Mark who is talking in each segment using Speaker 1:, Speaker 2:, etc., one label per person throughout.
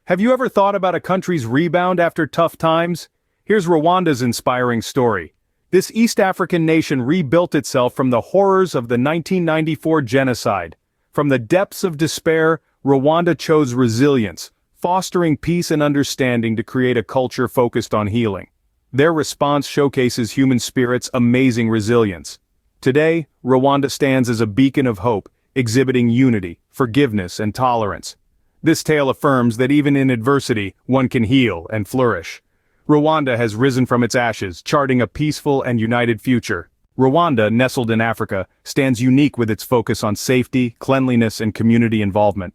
Speaker 1: Have you ever thought about a country's rebound after tough times? Here's Rwanda's inspiring story. This East African nation rebuilt itself from the horrors of the 1994 genocide. From the depths of despair, Rwanda chose resilience, fostering peace and understanding to create a culture focused on healing. Their response showcases human spirit's amazing resilience. Today, Rwanda stands as a beacon of hope, exhibiting unity, forgiveness, and tolerance. This tale affirms that even in adversity, one can heal and flourish. Rwanda has risen from its ashes, charting a peaceful and united future. Rwanda, nestled in Africa, stands unique with its focus on safety, cleanliness, and community involvement.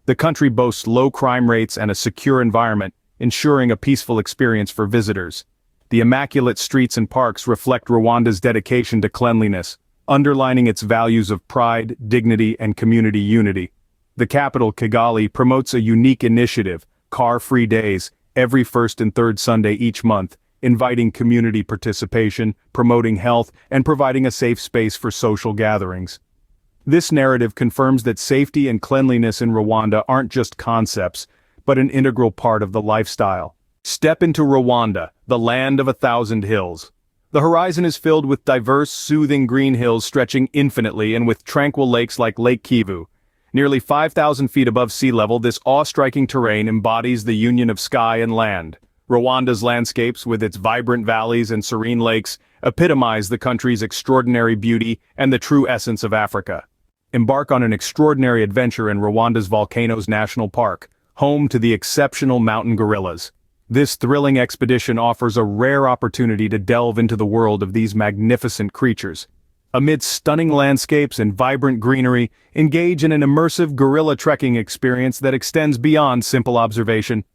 Speaker 1: The country boasts low crime rates and a secure environment, ensuring a peaceful experience for visitors. The immaculate streets and parks reflect Rwanda's dedication to cleanliness, underlining its values of pride, dignity, and community unity. The capital, Kigali, promotes a unique initiative, Car-Free Days, every first and third Sunday each month, inviting community participation, promoting health, and providing a safe space for social gatherings. This narrative confirms that safety and cleanliness in Rwanda aren't just concepts, but an integral part of the lifestyle. Step into Rwanda, the land of 1,000 hills. The horizon is filled with diverse, soothing green hills stretching infinitely and with tranquil lakes like Lake Kivu. Nearly 5,000 feet above sea level, this awe-striking terrain embodies the union of sky and land. Rwanda's landscapes, with its vibrant valleys and serene lakes, epitomize the country's extraordinary beauty and the true essence of Africa. Embark on an extraordinary adventure in Rwanda's Volcanoes National Park, home to the exceptional mountain gorillas. This thrilling expedition offers a rare opportunity to delve into the world of these magnificent creatures. Amidst stunning landscapes and vibrant greenery, engage in an immersive gorilla trekking experience that extends beyond simple observation.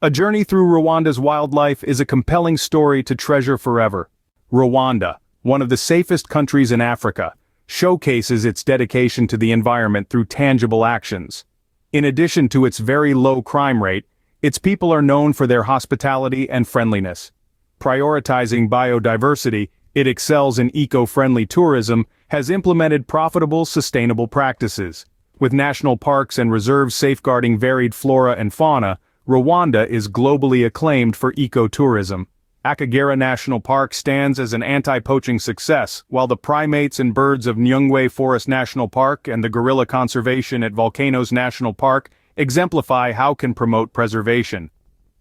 Speaker 1: A journey through Rwanda's wildlife is a compelling story to treasure forever. Rwanda, one of the safest countries in Africa, showcases its dedication to the environment through tangible actions. In addition to its very low crime rate, its people are known for their hospitality and friendliness. Prioritizing biodiversity, it excels in eco-friendly tourism, has implemented profitable, sustainable practices. With national parks and reserves safeguarding varied flora and fauna, Rwanda is globally acclaimed for ecotourism. Akagera National Park stands as an anti-poaching success, while the primates and birds of Nyungwe Forest National Park and the gorilla conservation at Volcanoes National Park exemplify how can promote preservation.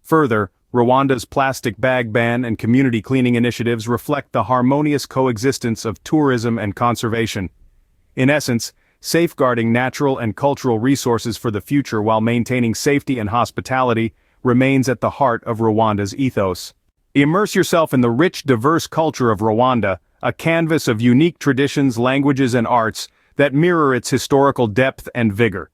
Speaker 1: Further, Rwanda's plastic bag ban and community cleaning initiatives reflect the harmonious coexistence of tourism and conservation. In essence, safeguarding natural and cultural resources for the future while maintaining safety and hospitality remains at the heart of Rwanda's ethos. Immerse yourself in the rich, diverse culture of Rwanda, a canvas of unique traditions, languages, and arts that mirror its historical depth and vigor.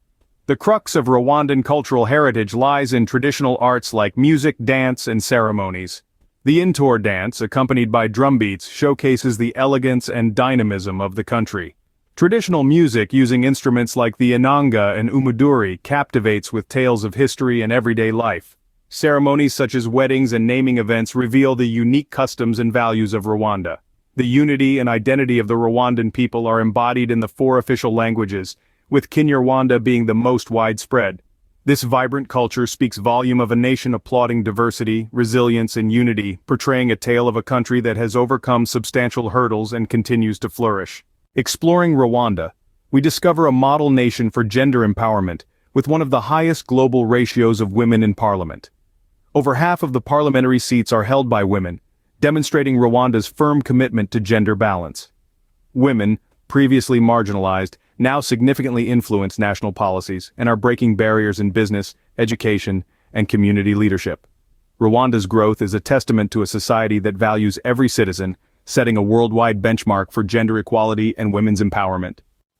Speaker 1: The crux of Rwandan cultural heritage lies in traditional arts like music, dance, and ceremonies. The Intour dance, accompanied by drumbeats, showcases the elegance and dynamism of the country. Traditional music using instruments like the inanga and umuduri captivates with tales of history and everyday life. Ceremonies such as weddings and naming events reveal the unique customs and values of Rwanda. The unity and identity of the Rwandan people are embodied in the 4 official languages, with Kinyarwanda being the most widespread. This vibrant culture speaks volume of a nation applauding diversity, resilience, and unity, portraying a tale of a country that has overcome substantial hurdles and continues to flourish. Exploring Rwanda, we discover a model nation for gender empowerment, with one of the highest global ratios of women in parliament. Over half of the parliamentary seats are held by women, demonstrating Rwanda's firm commitment to gender balance. Women, previously marginalized, now significantly influence national policies and are breaking barriers in business, education, and community leadership. Rwanda's growth is a testament to a society that values every citizen, setting a worldwide benchmark for gender equality and women's empowerment.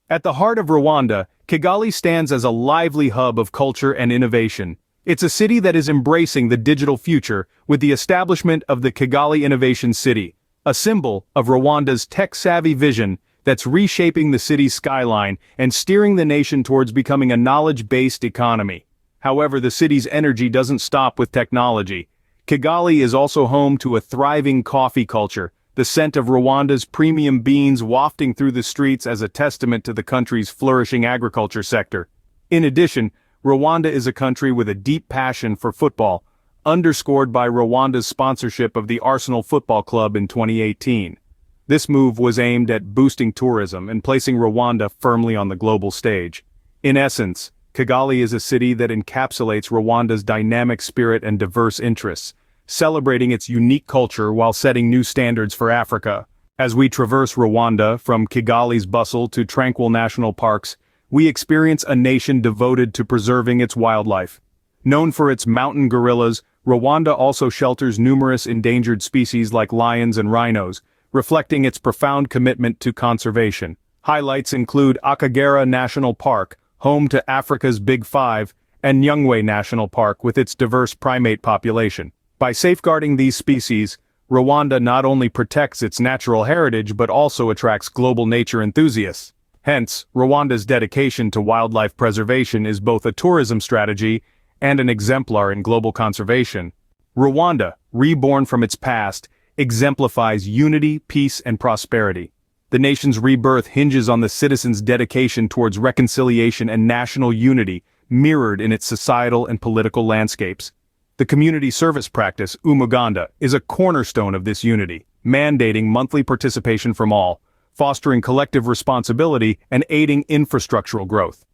Speaker 1: At the heart of Rwanda, Kigali stands as a lively hub of culture and innovation. It's a city that is embracing the digital future with the establishment of the Kigali Innovation City, a symbol of Rwanda's tech-savvy vision that's reshaping the city's skyline and steering the nation towards becoming a knowledge-based economy. However, the city's energy doesn't stop with technology. Kigali is also home to a thriving coffee culture, the scent of Rwanda's premium beans wafting through the streets as a testament to the country's flourishing agriculture sector. In addition, Rwanda is a country with a deep passion for football, underscored by Rwanda's sponsorship of the Arsenal Football Club in 2018. This move was aimed at boosting tourism and placing Rwanda firmly on the global stage. In essence, Kigali is a city that encapsulates Rwanda's dynamic spirit and diverse interests, celebrating its unique culture while setting new standards for Africa. As we traverse Rwanda, from Kigali's bustle to tranquil national parks, we experience a nation devoted to preserving its wildlife. Known for its mountain gorillas, Rwanda also shelters numerous endangered species like lions and rhinos, reflecting its profound commitment to conservation. Highlights include Akagera National Park, home to Africa's Big Five, and Nyungwe National Park with its diverse primate population. By safeguarding these species, Rwanda not only protects its natural heritage but also attracts global nature enthusiasts. Hence, Rwanda's dedication to wildlife preservation is both a tourism strategy and an exemplar in global conservation. Rwanda, reborn from its past, exemplifies unity, peace, and prosperity. The nation's rebirth hinges on the citizens' dedication towards reconciliation and national unity, mirrored in its societal and political landscapes. The community service practice, Umuganda, is a cornerstone of this unity, mandating monthly participation from all, fostering collective responsibility and aiding infrastructural growth.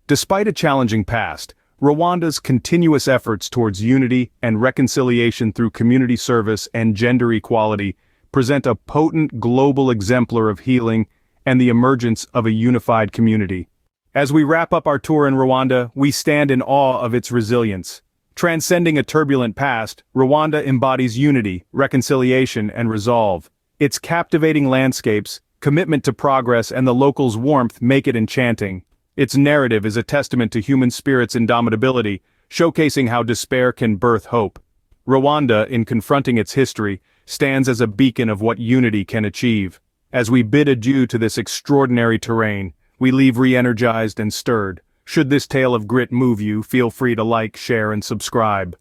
Speaker 1: Despite a challenging past, Rwanda's continuous efforts towards unity and reconciliation through community service and gender equality present a potent global exemplar of healing and the emergence of a unified community. As we wrap up our tour in Rwanda, we stand in awe of its resilience. Transcending a turbulent past, Rwanda embodies unity, reconciliation, and resolve. Its captivating landscapes, commitment to progress, and the locals' warmth make it enchanting. Its narrative is a testament to human spirit's indomitability, showcasing how despair can birth hope. Rwanda, in confronting its history, stands as a beacon of what unity can achieve. As we bid adieu to this extraordinary terrain, we leave re-energized and stirred. Should this tale of grit move you, feel free to like, share, and subscribe.